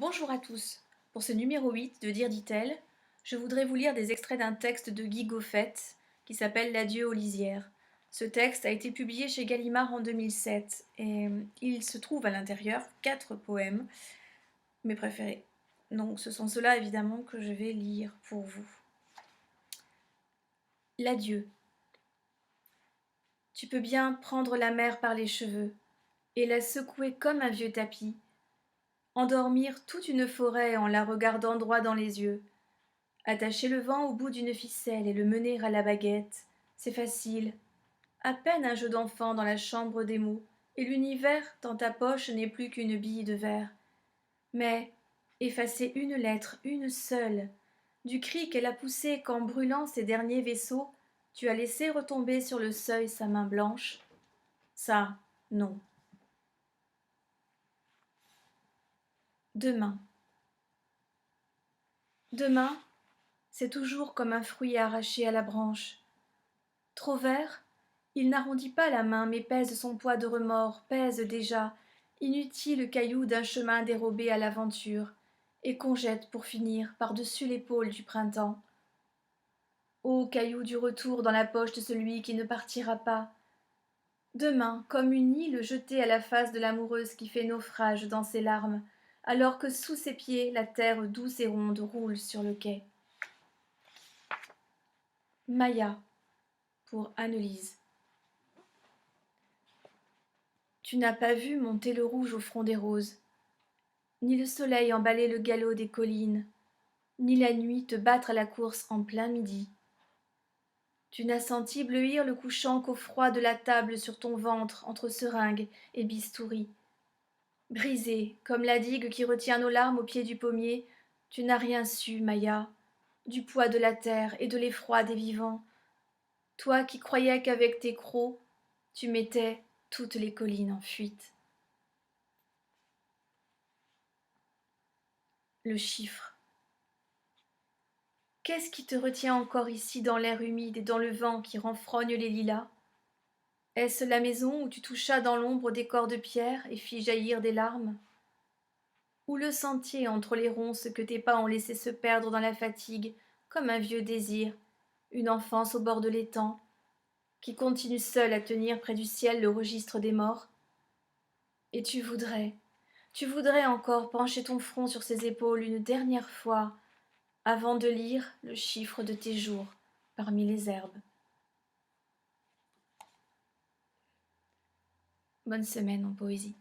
Bonjour à tous. Pour ce numéro 8 de Dire dit-elle, je voudrais vous lire des extraits d'un texte de Guy Goffet qui s'appelle L'adieu aux lisières. Ce texte a été publié chez Gallimard en 2007 et il se trouve à l'intérieur 4 poèmes, mes préférés. Donc ce sont ceux-là évidemment que je vais lire pour vous. L'adieu. Tu peux bien prendre la mer par les cheveux et la secouer comme un vieux tapis, endormir toute une forêt en la regardant droit dans les yeux. Attacher le vent au bout d'une ficelle et le mener à la baguette, c'est facile. À peine un jeu d'enfant dans la chambre des mots, et l'univers dans ta poche n'est plus qu'une bille de verre. Mais effacer une lettre, une seule, du cri qu'elle a poussé quand, brûlant ses derniers vaisseaux, tu as laissé retomber sur le seuil sa main blanche, ça, non. Demain. Demain, c'est toujours comme un fruit arraché à la branche. Trop vert, il n'arrondit pas la main, mais pèse son poids de remords, pèse déjà, inutile caillou d'un chemin dérobé à l'aventure, et qu'on jette pour finir par-dessus l'épaule du printemps. Ô caillou du retour dans la poche de celui qui ne partira pas. Demain, comme une île jetée à la face de l'amoureuse qui fait naufrage dans ses larmes, alors que sous ses pieds la terre douce et ronde roule sur le quai. Maya, pour Annelise. Tu n'as pas vu monter le rouge au front des roses, ni le soleil emballer le galop des collines, ni la nuit te battre à la course en plein midi. Tu n'as senti bleuir le couchant qu'au froid de la table sur ton ventre entre seringue et bistouri. Brisée, comme la digue qui retient nos larmes au pied du pommier, tu n'as rien su, Maya, du poids de la terre et de l'effroi des vivants. Toi qui croyais qu'avec tes crocs, tu mettais toutes les collines en fuite. Le chiffre. Qu'est-ce qui te retient encore ici dans l'air humide et dans le vent qui renfrogne les lilas? Est-ce la maison où tu touchas dans l'ombre des corps de pierre et fis jaillir des larmes? Ou le sentier entre les ronces que tes pas ont laissé se perdre dans la fatigue, comme un vieux désir, une enfance au bord de l'étang, qui continue seule à tenir près du ciel le registre des morts? Et tu voudrais encore pencher ton front sur ses épaules une dernière fois, avant de lire le chiffre de tes jours parmi les herbes. Bonne semaine en poésie.